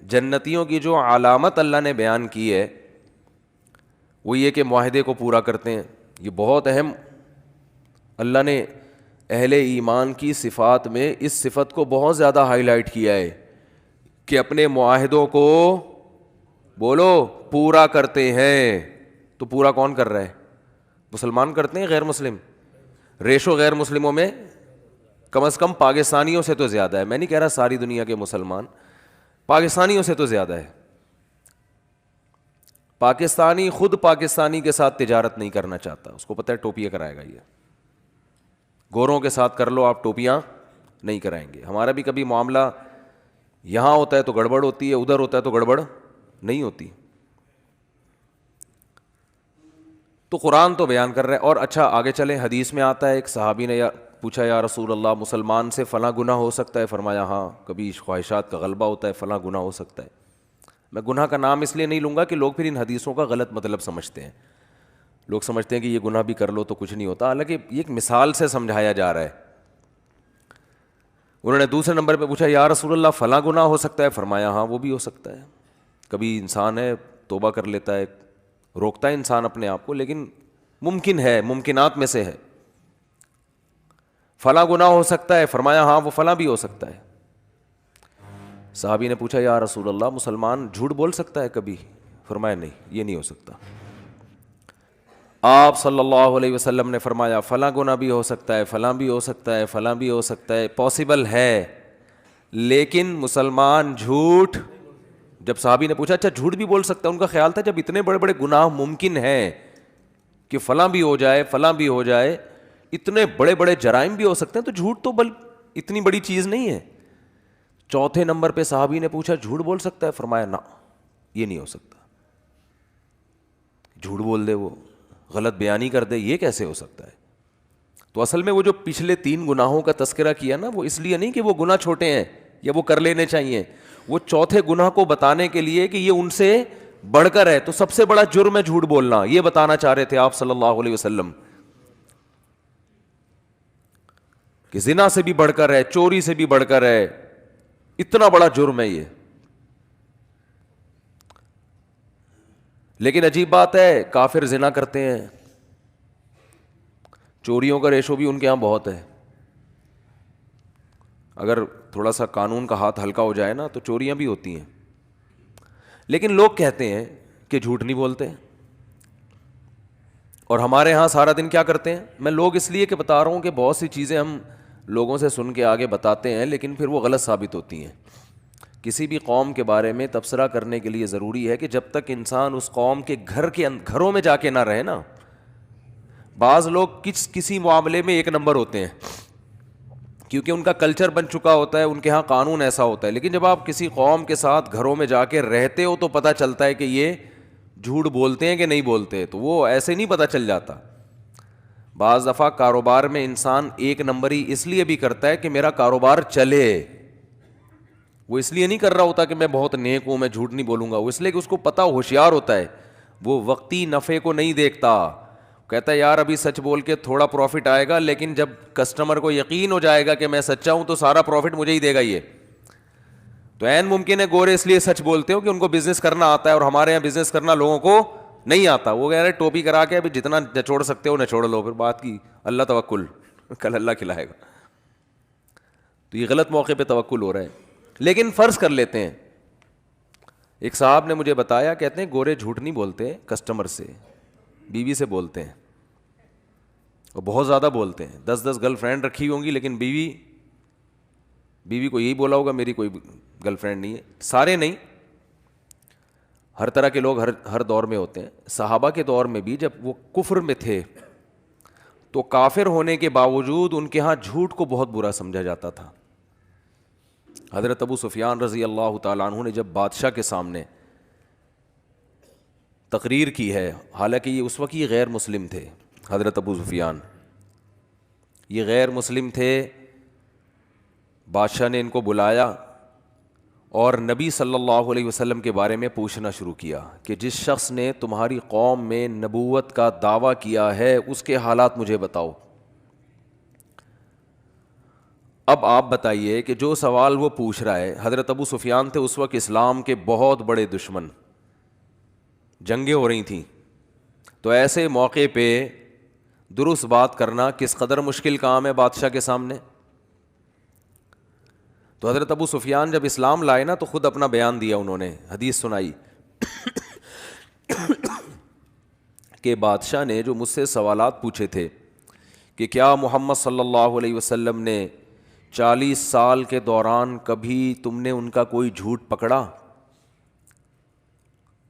جنتیوں کی جو علامت اللہ نے بیان کی ہے وہ یہ کہ معاہدے کو پورا کرتے ہیں. یہ بہت اہم. اللہ نے اہل ایمان کی صفات میں اس صفت کو بہت زیادہ ہائی لائٹ کیا ہے کہ اپنے معاہدوں کو بولو پورا کرتے ہیں. تو پورا کون کر رہا ہے؟ مسلمان کرتے ہیں غیر مسلم؟ ریشو غیر مسلموں میں کم از کم پاکستانیوں سے تو زیادہ ہے. میں نہیں کہہ رہا ساری دنیا کے مسلمان، پاکستانیوں سے تو زیادہ ہے. پاکستانی خود پاکستانی کے ساتھ تجارت نہیں کرنا چاہتا، اس کو پتہ ہے ٹوپیاں کرائے گا. یہ گوروں کے ساتھ کر لو آپ، ٹوپیاں نہیں کرائیں گے. ہمارا بھی کبھی معاملہ یہاں ہوتا ہے تو گڑبڑ ہوتی ہے، ادھر ہوتا ہے تو گڑبڑ نہیں ہوتی. تو قرآن تو بیان کر رہا ہے. اور اچھا آگے چلیں، حدیث میں آتا ہے ایک صحابی نے پوچھا یا رسول اللہ مسلمان سے فلاں گناہ ہو سکتا ہے؟ فرمایا ہاں، کبھی خواہشات کا غلبہ ہوتا ہے، فلاں گناہ ہو سکتا ہے. میں گناہ کا نام اس لیے نہیں لوں گا کہ لوگ پھر ان حدیثوں کا غلط مطلب سمجھتے ہیں. لوگ سمجھتے ہیں کہ یہ گناہ بھی کر لو تو کچھ نہیں ہوتا، حالانکہ یہ ایک مثال سے سمجھایا جا رہا ہے. انہوں نے دوسرے نمبر پہ پوچھا یا رسول اللہ فلاں گناہ ہو سکتا ہے؟ فرمایا ہاں وہ بھی ہو سکتا ہے. کبھی انسان ہے توبہ کر لیتا ہے، روکتا ہے انسان اپنے آپ کو، لیکن ممکن ہے، ممکنات میں سے ہے. فلاں گناہ ہو سکتا ہے؟ فرمایا ہاں وہ فلاں بھی ہو سکتا ہے. صحابی نے پوچھا یا رسول اللہ مسلمان جھوٹ بول سکتا ہے کبھی؟ فرمایا نہیں، یہ نہیں ہو سکتا. آپ صلی اللہ علیہ وسلم نے فرمایا فلاں گناہ بھی ہو سکتا ہے، فلاں بھی ہو سکتا ہے، فلاں بھی ہو سکتا ہے، پاسبل ہے، لیکن مسلمان جھوٹ. جب صحابی نے پوچھا اچھا جھوٹ بھی بول سکتا ہے، ان کا خیال تھا جب اتنے بڑے بڑے گناہ ممکن ہیں کہ فلاں بھی ہو جائے، فلاں بھی ہو جائے، اتنے بڑے بڑے جرائم بھی ہو سکتے ہیں، تو جھوٹ تو اتنی بڑی چیز نہیں ہے. چوتھے نمبر پہ صحابی نے پوچھا جھوٹ بول سکتا ہے؟ فرمایا نہ، یہ نہیں ہو سکتا. جھوٹ بول دے، وہ غلط بیانی کر دے، یہ کیسے ہو سکتا ہے؟ تو اصل میں وہ جو پچھلے 3 گناہوں کا تذکرہ کیا نا، وہ اس لیے نہیں کہ وہ گناہ چھوٹے ہیں یا وہ کر لینے چاہیے، وہ چوتھے گناہ کو بتانے کے لیے کہ یہ ان سے بڑھ کر ہے. تو سب سے بڑا جرم ہے جھوٹ بولنا، یہ بتانا چاہ رہے تھے آپ صلی اللہ علیہ وسلم کہ زنا سے بھی بڑھ کر ہے، چوری سے بھی بڑھ کر ہے، اتنا بڑا جرم ہے یہ. لیکن عجیب بات ہے، کافر زنا کرتے ہیں، چوریوں کا ریشو بھی ان کے ہاں بہت ہے. اگر تھوڑا سا قانون کا ہاتھ ہلکا ہو جائے نا تو چوریاں بھی ہوتی ہیں. لیکن لوگ کہتے ہیں کہ جھوٹ نہیں بولتے، اور ہمارے ہاں سارا دن کیا کرتے ہیں. میں لوگ اس لیے کہ بتا رہا ہوں کہ بہت سی چیزیں ہم لوگوں سے سن کے آگے بتاتے ہیں لیکن پھر وہ غلط ثابت ہوتی ہیں. کسی بھی قوم کے بارے میں تبصرہ کرنے کے لیے ضروری ہے کہ جب تک انسان اس قوم کے گھروں میں جا کے نہ رہے نا. بعض لوگ کسی معاملے میں ایک نمبر ہوتے ہیں کیونکہ ان کا کلچر بن چکا ہوتا ہے، ان کے ہاں قانون ایسا ہوتا ہے. لیکن جب آپ کسی قوم کے ساتھ گھروں میں جا کے رہتے ہو تو پتہ چلتا ہے کہ یہ جھوٹ بولتے ہیں کہ نہیں بولتے. تو وہ ایسے نہیں پتہ چل جاتا. بعض دفعہ کاروبار میں انسان ایک نمبری اس لیے بھی کرتا ہے کہ میرا کاروبار چلے. وہ اس لیے نہیں کر رہا ہوتا کہ میں بہت نیک ہوں، میں جھوٹ نہیں بولوں گا. وہ اس لیے کہ اس کو پتہ، ہوشیار ہوتا ہے، وہ وقتی نفع کو نہیں دیکھتا. کہتا ہے یار ابھی سچ بول کے تھوڑا پروفٹ آئے گا، لیکن جب کسٹمر کو یقین ہو جائے گا کہ میں سچا ہوں تو سارا پروفٹ مجھے ہی دے گا. یہ تو عین ممکن ہے گورے اس لیے سچ بولتے ہو کہ ان کو بزنس کرنا آتا ہے، اور ہمارے یہاں بزنس کرنا لوگوں کو نہیں آتا. وہ کہہ رہے ٹوپی کرا کے ابھی جتنا نچوڑ سکتے ہو نچوڑ لو، پھر بات کی اللہ توکل، کل اللہ کھلائے گا. تو یہ غلط موقع پہ توکل ہو رہا ہے. لیکن فرض کر لیتے ہیں، ایک صاحب نے مجھے بتایا، کہتے ہیں گورے جھوٹ نہیں بولتے کسٹمر سے، بیوی سے بولتے ہیں، اور بہت زیادہ بولتے ہیں. 10 گرل فرینڈ رکھی ہوں گی لیکن بیوی کو یہی بولا ہوگا میری کوئی گرل فرینڈ نہیں ہے. سارے نہیں، ہر طرح کے لوگ ہر دور میں ہوتے ہیں. صحابہ کے دور میں بھی جب وہ کفر میں تھے تو کافر ہونے کے باوجود ان کے ہاں جھوٹ کو بہت برا سمجھا جاتا تھا. حضرت ابو سفیان رضی اللہ تعالیٰ عنہ نے جب بادشاہ کے سامنے تقریر کی ہے، حالانکہ یہ اس وقت یہ غیر مسلم تھے، حضرت ابو سفیان یہ غیر مسلم تھے. بادشاہ نے ان کو بلایا اور نبی صلی اللہ علیہ وسلم کے بارے میں پوچھنا شروع کیا کہ جس شخص نے تمہاری قوم میں نبوت کا دعویٰ کیا ہے اس کے حالات مجھے بتاؤ. اب آپ بتائیے کہ جو سوال وہ پوچھ رہا ہے، حضرت ابو سفیان تھے اس وقت اسلام کے بہت بڑے دشمن، جنگیں ہو رہی تھیں، تو ایسے موقع پہ درست بات کرنا کس قدر مشکل کام ہے بادشاہ کے سامنے. تو حضرت ابو سفیان جب اسلام لائے نا تو خود اپنا بیان دیا، انہوں نے حدیث سنائی کہ بادشاہ نے جو مجھ سے سوالات پوچھے تھے کہ کیا محمد صلی اللہ علیہ وسلم نے 40 سال کے دوران کبھی تم نے ان کا کوئی جھوٹ پکڑا؟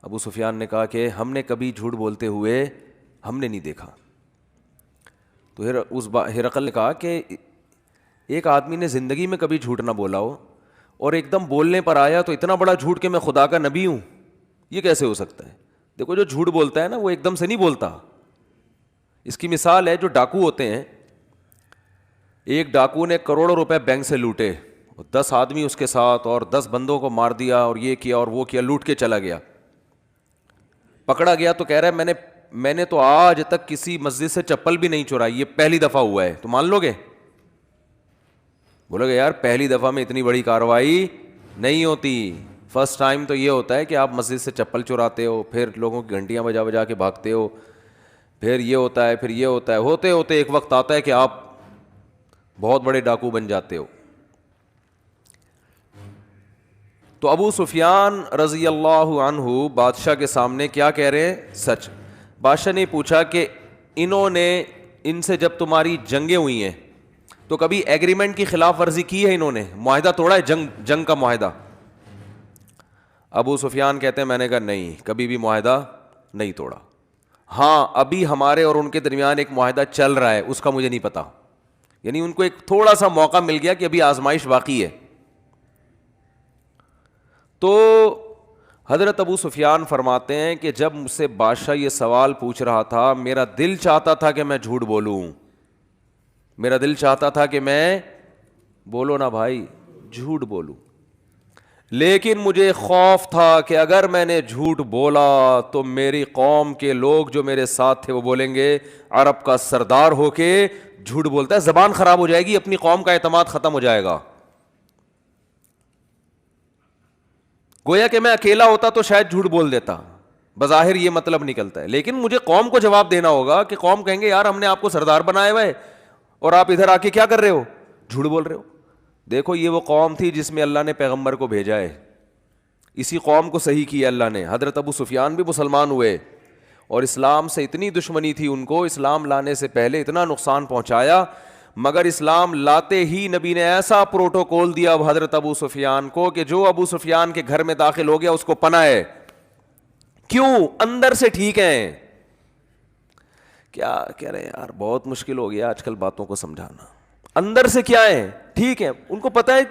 ابو سفیان نے کہا کہ ہم نے کبھی جھوٹ بولتے ہوئے ہم نے نہیں دیکھا. تو اس ہرقل نے کہا کہ ایک آدمی نے زندگی میں کبھی جھوٹ نہ بولا ہو اور ایک دم بولنے پر آیا تو اتنا بڑا جھوٹ کہ میں خدا کا نبی ہوں، یہ کیسے ہو سکتا ہے؟ دیکھو جو جھوٹ بولتا ہے نا وہ ایک دم سے نہیں بولتا. اس کی مثال ہے جو ڈاکو ہوتے ہیں، ایک ڈاکو نے کروڑوں روپے بینک سے لوٹے، 10 آدمی اس کے ساتھ اور 10 بندوں کو مار دیا اور یہ کیا اور وہ کیا، لوٹ کے چلا گیا. پکڑا گیا تو کہہ رہا ہے میں نے تو آج تک کسی مسجد سے چپل بھی نہیں چرائی، یہ پہلی دفعہ ہوا ہے. تو مان لو گے؟ بولو گے یار پہلی دفعہ میں اتنی بڑی کارروائی نہیں ہوتی، فرسٹ ٹائم تو یہ ہوتا ہے کہ آپ مسجد سے چپل چراتے ہو، پھر لوگوں کی گھنٹیاں بجا بجا کے بھاگتے ہو، پھر یہ ہوتا ہے، پھر یہ ہوتا ہے، ہوتے ہوتے ایک وقت آتا ہے کہ آپ بہت بڑے ڈاکو بن جاتے ہو. تو ابو سفیان رضی اللہ عنہ بادشاہ کے سامنے کیا کہہ رہے ہیں؟ سچ. بادشاہ نے پوچھا کہ انہوں نے ان سے جب تمہاری جنگیں ہوئی ہیں تو کبھی ایگریمنٹ کی خلاف ورزی کی ہے؟ انہوں نے معاہدہ توڑا ہے، جنگ کا معاہدہ؟ ابو سفیان کہتے ہیں میں نے کہا نہیں، کبھی بھی معاہدہ نہیں توڑا. ہاں ابھی ہمارے اور ان کے درمیان ایک معاہدہ چل رہا ہے، اس کا مجھے نہیں پتا. یعنی ان کو ایک تھوڑا سا موقع مل گیا کہ ابھی آزمائش باقی ہے. تو حضرت ابو سفیان فرماتے ہیں کہ جب مجھ سے بادشاہ یہ سوال پوچھ رہا تھا میرا دل چاہتا تھا کہ میں جھوٹ بولوں، میرا دل چاہتا تھا کہ میں بولو نا بھائی جھوٹ بولوں، لیکن مجھے خوف تھا کہ اگر میں نے جھوٹ بولا تو میری قوم کے لوگ جو میرے ساتھ تھے وہ بولیں گے عرب کا سردار ہو کے جھوٹ بولتا ہے، زبان خراب ہو جائے گی، اپنی قوم کا اعتماد ختم ہو جائے گا. گویا کہ میں اکیلا ہوتا تو شاید جھوٹ بول دیتا، بظاہر یہ مطلب نکلتا ہے، لیکن مجھے قوم کو جواب دینا ہوگا کہ قوم کہیں گے یار ہم نے آپ کو سردار بنایا ہوا ہے اور آپ ادھر آ کے کیا کر رہے ہو؟ جھوٹ بول رہے ہو. دیکھو یہ وہ قوم تھی جس میں اللہ نے پیغمبر کو بھیجا ہے، اسی قوم کو صحیح کیا اللہ نے. حضرت ابو سفیان بھی مسلمان ہوئے اور اسلام سے اتنی دشمنی تھی ان کو، اسلام لانے سے پہلے اتنا نقصان پہنچایا، مگر اسلام لاتے ہی نبی نے ایسا پروٹوکول دیا اب حضرت ابو سفیان کو کہ جو ابو سفیان کے گھر میں داخل ہو گیا اس کو پناہ ہے. کیوں؟ اندر سے ٹھیک ہیں. کیا کہہ رہے ہیں یار بہت مشکل ہو گیا آج کل باتوں کو سمجھانا. اندر سے کیا ہے؟ ٹھیک ہے، ان کو پتہ ہے،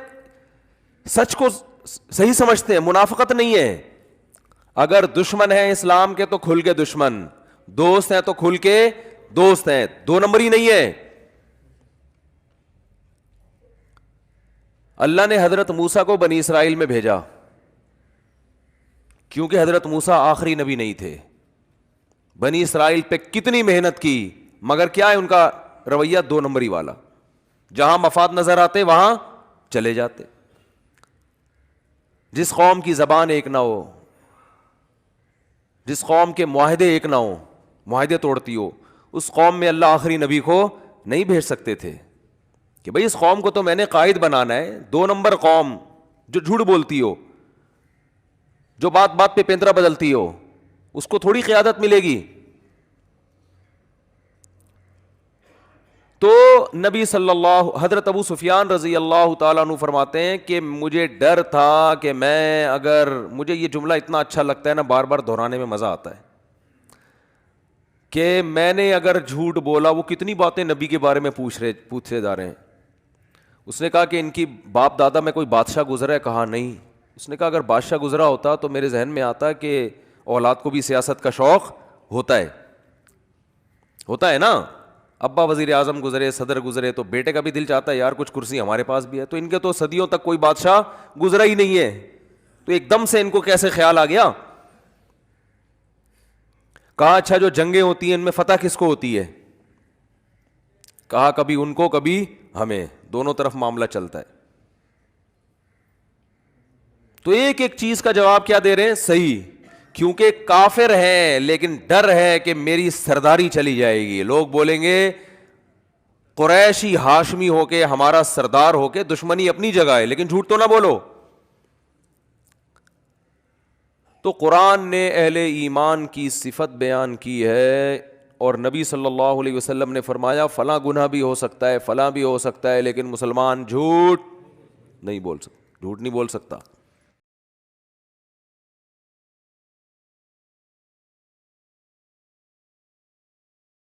سچ کو صحیح سمجھتے ہیں، منافقت نہیں ہے. اگر دشمن ہیں اسلام کے تو کھل کے دشمن، دوست ہیں تو کھل کے دوست ہیں، 2 نمبری نہیں ہے. اللہ نے حضرت موسیٰ کو بنی اسرائیل میں بھیجا کیونکہ حضرت موسیٰ آخری نبی نہیں تھے. بنی اسرائیل پہ کتنی محنت کی، مگر کیا ہے ان کا رویہ؟ 2 نمبری والا. جہاں مفاد نظر آتے وہاں چلے جاتے. جس قوم کی زبان ایک نہ ہو، جس قوم کے معاہدے ایک نہ ہو، معاہدے توڑتی ہو، اس قوم میں اللہ آخری نبی کو نہیں بھیج سکتے تھے کہ بھئی اس قوم کو تو میں نے قائد بنانا ہے. 2 نمبر قوم جو جھوٹ بولتی ہو، جو بات بات پہ پینترا بدلتی ہو، اس کو تھوڑی قیادت ملے گی. تو نبی صلی اللہ حضرت ابو سفیان رضی اللہ تعالیٰ عنہ فرماتے ہیں کہ مجھے ڈر تھا کہ میں اگر، مجھے یہ جملہ اتنا اچھا لگتا ہے نا، بار بار دہرانے میں مزہ آتا ہے، کہ میں نے اگر جھوٹ بولا، وہ کتنی باتیں نبی کے بارے میں پوچھے جا رہے ہیں. اس نے کہا کہ ان کی باپ دادا میں کوئی بادشاہ گزرا ہے؟ کہا نہیں. اس نے کہا اگر بادشاہ گزرا ہوتا تو میرے ذہن میں آتا کہ اولاد کو بھی سیاست کا شوق ہوتا ہے نا. ابا وزیر اعظم گزرے، صدر گزرے تو بیٹے کا بھی دل چاہتا ہے یار کچھ کرسی ہمارے پاس بھی ہے. تو ان کے تو صدیوں تک کوئی بادشاہ گزرا ہی نہیں ہے، تو ایک دم سے ان کو کیسے خیال آ گیا؟ کہا اچھا جو جنگیں ہوتی ہیں ان میں فتح کس کو ہوتی ہے؟ کہا کبھی ان کو کبھی ہمیں دونوں طرف معاملہ چلتا ہے. تو ایک ایک چیز کا جواب کیا دے رہے ہیں؟ صحیح. کیونکہ کافر ہیں لیکن ڈر ہے کہ میری سرداری چلی جائے گی. لوگ بولیں گے قریشی ہاشمی ہو کے ہمارا سردار ہو کے دشمنی اپنی جگہ ہے لیکن جھوٹ تو نہ بولو. تو قرآن نے اہل ایمان کی صفت بیان کی ہے اور نبی صلی اللہ علیہ وسلم نے فرمایا فلاں گناہ بھی ہو سکتا ہے، فلاں بھی ہو سکتا ہے، لیکن مسلمان جھوٹ نہیں بول سکتا، جھوٹ نہیں بول سکتا.